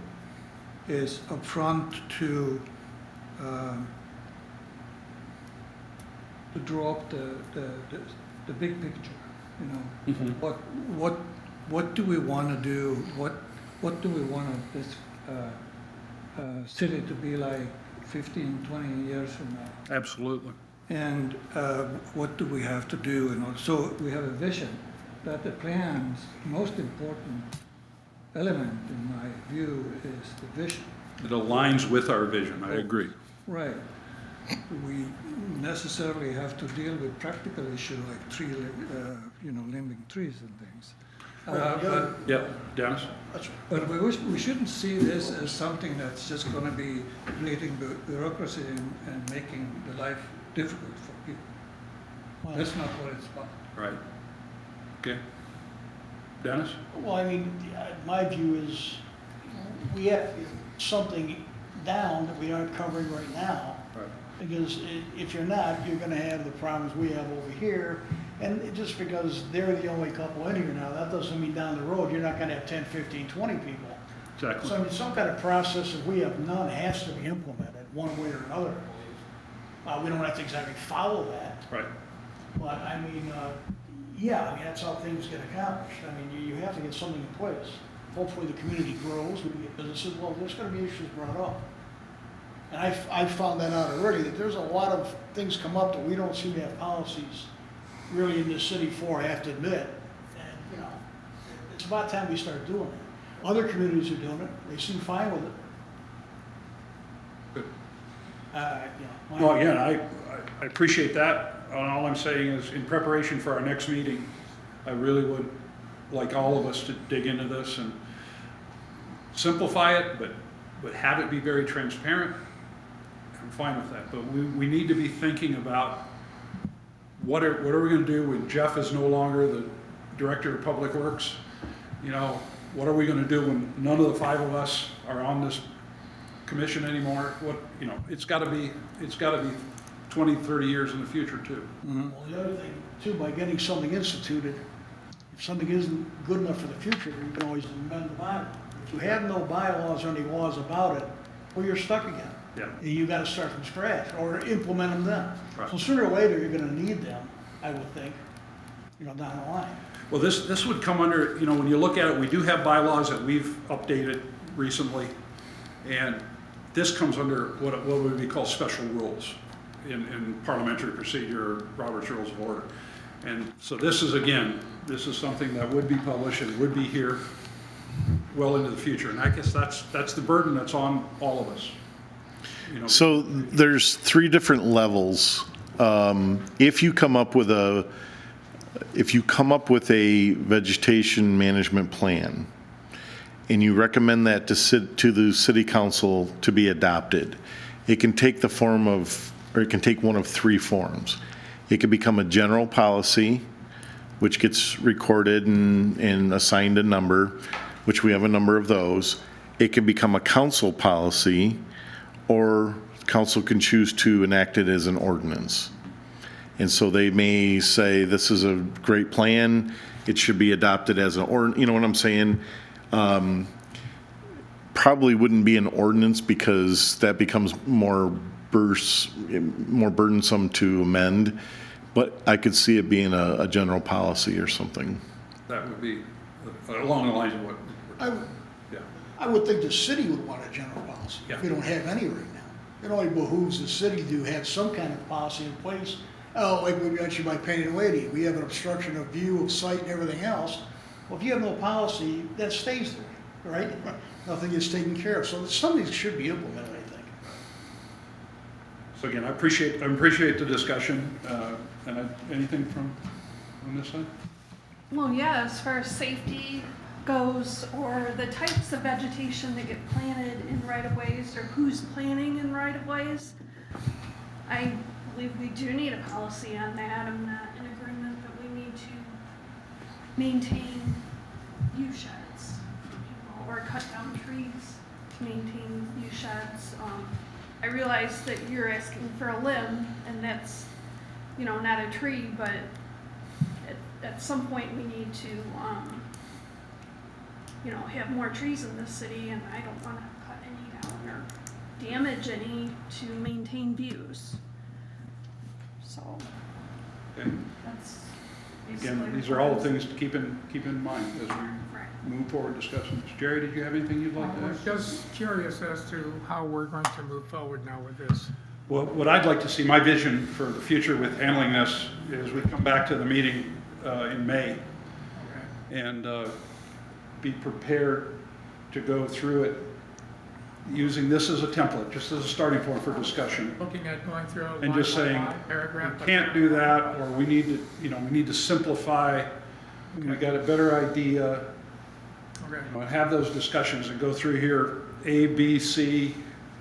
is upfront to draw up the big picture, what do we want to do? What do we want this city to be like 15, 20 years from now? Absolutely. And what do we have to do? And so we have a vision that the plan's most important element, in my view, is the vision. It aligns with our vision, I agree. Right. We necessarily have to deal with practical issues like limbing trees and things. Yeah, Dennis? But we shouldn't see this as something that's just going to be creating bureaucracy and making the life difficult for people. That's not what it's about. Right. Okay. Dennis? Well, I mean, my view is we have something down that we aren't covering right now. Right. Because if you're not, you're gonna have the problems we have over here. And just because they're the only couple in here now, that doesn't mean down the road, you're not gonna have 10, 15, 20 people. Exactly. So I mean, some kind of process, if we have none, has to be implemented one way or another, I believe. We don't have to exactly follow that, Right. but I mean, yeah, I mean, that's how things get accomplished. I mean, you have to get something in place. Hopefully the community grows, we get businesses, well, there's gonna be issues brought up. And I've found that out already, that there's a lot of things come up that we don't seem to have policies really in this city for, I have to admit. And, you know, it's about time we start doing it. Other communities are doing it, they seem fine with it. Good. You know, Well, again, I appreciate that. All I'm saying is, in preparation for our next meeting, I really would like all of us to dig into this and simplify it, but have it be very transparent. I'm fine with that, but we need to be thinking about what are we gonna do when Jeff is no longer the Director of Public Works? You know, what are we gonna do when none of the 5 of us are on this commission anymore? What, you know, it's gotta be 20, 30 years in the future too. Well, the other thing too, by getting something instituted, if something isn't good enough for the future, you can always amend the bylaw. If you have no bylaws or any laws about it, well, you're stuck again. Yeah. You gotta start from scratch or implement them then. Right. So sooner or later, you're gonna need them, I would think, you know, down the line. Well, this would come under, you know, when you look at it, we do have bylaws that we've updated recently, and this comes under what would be called special rules in parliamentary procedure or Robert's Rules of Order. And so this is something that would be published and would be here well into the future. And I guess that's the burden that's on all of us. You know, So there's 3 different levels. If you come up with a vegetation management plan and you recommend that to the city council to be adopted, it can take it can take one of 3 forms. It could become a general policy, which gets recorded and assigned a number, which we have a number of those. It can become a council policy, or council can choose to enact it as an ordinance. And so they may say, this is a great plan, it should be adopted as you know what I'm saying? Probably wouldn't be an ordinance because that becomes more burdensome to amend, but I could see it being a general policy or something. that would be along the lines of what, yeah. I would think the city would want a general policy. Yeah. We don't have any right now. It only behooves the city to have some kind of policy in place. Oh, like we mentioned by Painted Lady, we have an obstruction of view, of sight, and everything else. Well, if you have no policy, that stays there, right? Nothing is taken care of. So something should be implemented, I think. So again, I appreciate the discussion. Anything from on this side? Well, yeah, as far as safety goes, or the types of vegetation that get planted in right-of-ways, or who's planting in right-of-ways, I believe we do need a policy on that. I'm not in agreement that we need to maintain view sheds for people, or cut down trees to maintain view sheds. I realize that you're asking for a limb, and that's, you know, not a tree, but at some point we need to, you know, have more trees in this city, and I don't want to cut any down or damage any to maintain views. So Okay. that's basically. Again, these are all the things to keep in mind as we Right. move forward discussing this. Jerry, did you have anything you'd like I to was add? just curious as to how we're going to move forward now with this. Well, what I'd like to see, my vision for the future with handling this is we come back to the meeting in May and be prepared to go through it using this as a template, just as a starting point for discussion. Looking at going through a And just saying, paragraph. we can't do that, or we need to simplify, we got a better idea, Okay. you know, and have those discussions and go through here, A, B, C,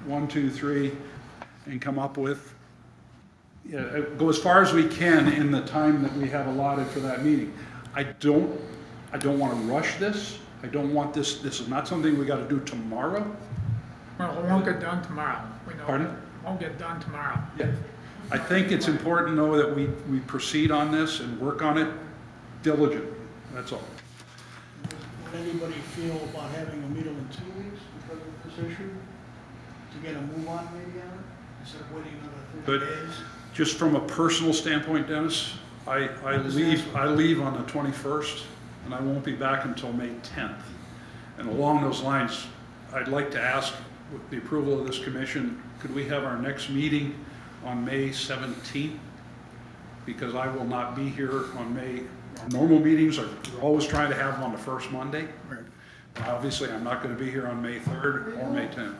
1, 2, 3, and come up with, go as far as we can in the time that we have allotted for that meeting. I don't want to rush this. I don't want this is not something we got to do tomorrow. Well, it won't get done tomorrow. We know. Pardon? It won't get done tomorrow. Yeah. I think it's important, though, that we proceed on this and work on it diligently. That's all. Would anybody feel about having a meeting in 2 weeks because of this issue? To get a move on maybe on it? instead of waiting another But 30 days. just from a personal standpoint, Dennis, I leave on the 21st, and I won't be back until May 10th. And along those lines, I'd like to ask, with the approval of this commission, could we have our next meeting on May 17th? Because I will not be here on our normal meetings are, we're always trying to have them on the first Monday. Right. But obviously, I'm not going to be here on May 3rd or May 10th.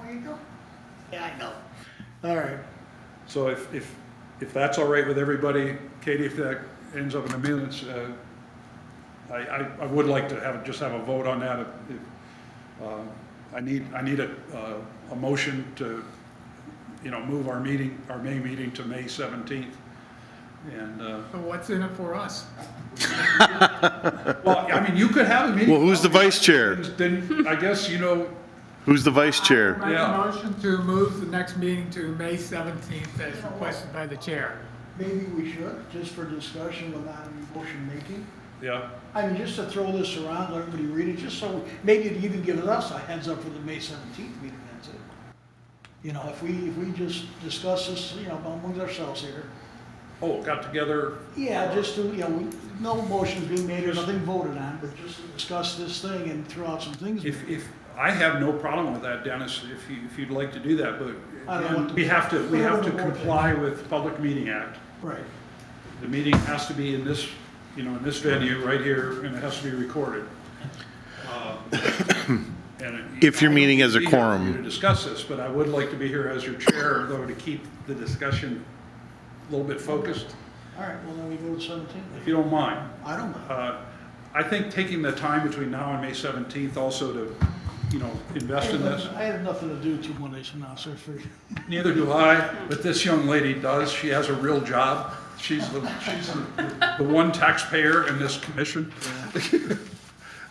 There you go. Yeah, I know. All right. So if that's all right with everybody, Katie, if that ends up in the minutes, I would like to just have a vote on that. I need a motion to, move our May meeting to May 17th. And, So what's in it for us? well, I mean, you could have a meeting. Well, who's the vice chair? Then I guess, Who's the vice chair? Make Yeah. a motion to move the next meeting to May 17th as requested by the chair. Maybe we should, just for discussion without any motion making. yeah, I mean, just to throw this around, let everybody read it, just so maybe it even gives us a heads up for the May 17th meeting, that's it. If we just discuss this, amongst ourselves here. got together. Yeah, just to, no motions being made or nothing voted on, but just to discuss this thing and throw out some things. If I have no problem with that, Dennis, if you'd like to do that, but I don't again, want to- we have to I don't want to comply with Public Meeting Act. Right. The meeting has to be in this, in this venue right here, and it has to be recorded. And If you're meeting as a I don't need to be here quorum. for you to discuss this, but I would like to be here as your chair, though, to keep the discussion a little bit focused, All right, well, then we go to 17. if you don't mind. I don't know. I think taking the time between now and May 17th also to, invest in this. I have nothing to do 2 Mondays from now, sir, for Neither do I, but this young lady does. She has a real job. She's the one taxpayer in this commission.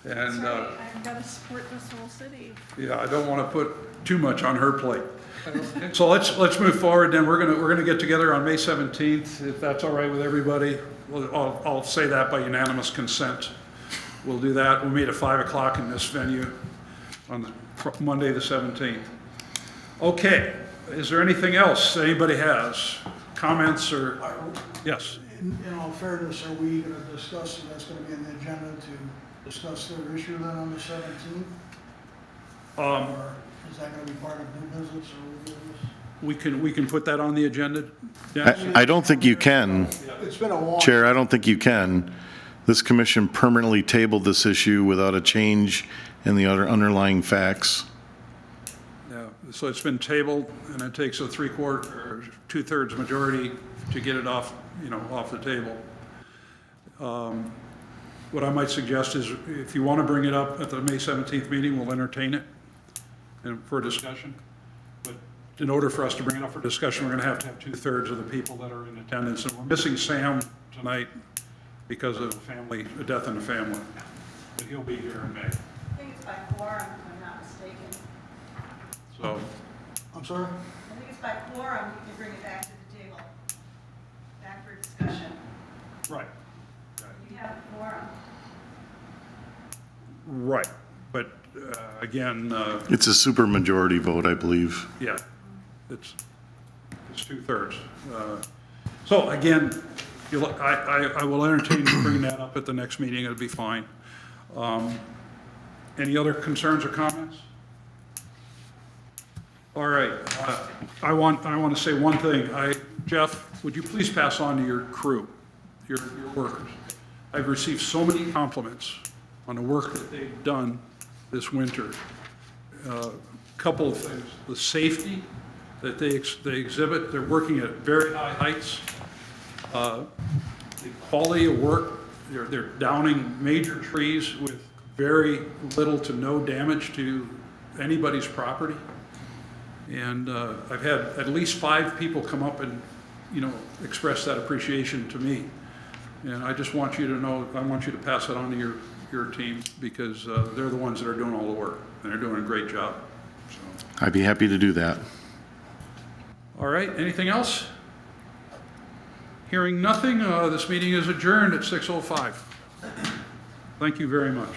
And, Sorry, I've got to support this whole city. yeah, I don't want to put too much on her plate. So let's move forward then. We're gonna get together on May 17th, if that's all right with everybody. I'll say that by unanimous consent. We'll do that. We'll meet at 5 o'clock in this venue on Monday, the 17th. Okay, is there anything else anybody has? Comments or, yes? In all fairness, are we going to discuss, that's going to be on the agenda to discuss their issue then on the 17th? Or is that going to be part of new business or old business? We can put that on the agenda? Dennis? I don't think you can, It's been a long. Chair, I don't think you can. This commission permanently tabled this issue without a change in the other underlying facts. Yeah, so it's been tabled, and it takes a 3/4 or 2/3 majority to get it off, off the table. What I might suggest is, if you want to bring it up at the May 17th meeting, we'll entertain it and for discussion. But in order for us to bring it up for discussion, we're going to have 2/3 of the people that are in attendance. And we're missing Sam tonight because of a death in the family. But he'll be here in May. I think it's by quorum, if I'm not mistaken. So, I'm sorry? I think it's by quorum, you can bring it back to the table, back for discussion. right. You have a quorum. Right. But again, It's a supermajority vote, I believe. yeah, it's 2/3. So again, I will entertain bringing that up at the next meeting. It'll be fine. Any other concerns or comments? All right. I want to say one thing. Jeff, would you please pass on to your crew, your workers? I've received so many compliments on the work that they've done this winter. Couple of things. The safety that they exhibit. They're working at very high heights. The quality of work. They're downing major trees with very little to no damage to anybody's property. And I've had at least 5 people come up and, express that appreciation to me. And I just want you to know, I want you to pass it on to your team, because they're the ones that are doing all the work, and they're doing a great job. So, I'd be happy to do that. all right, anything else? Hearing nothing, this meeting is adjourned at 6:05. Thank you very much.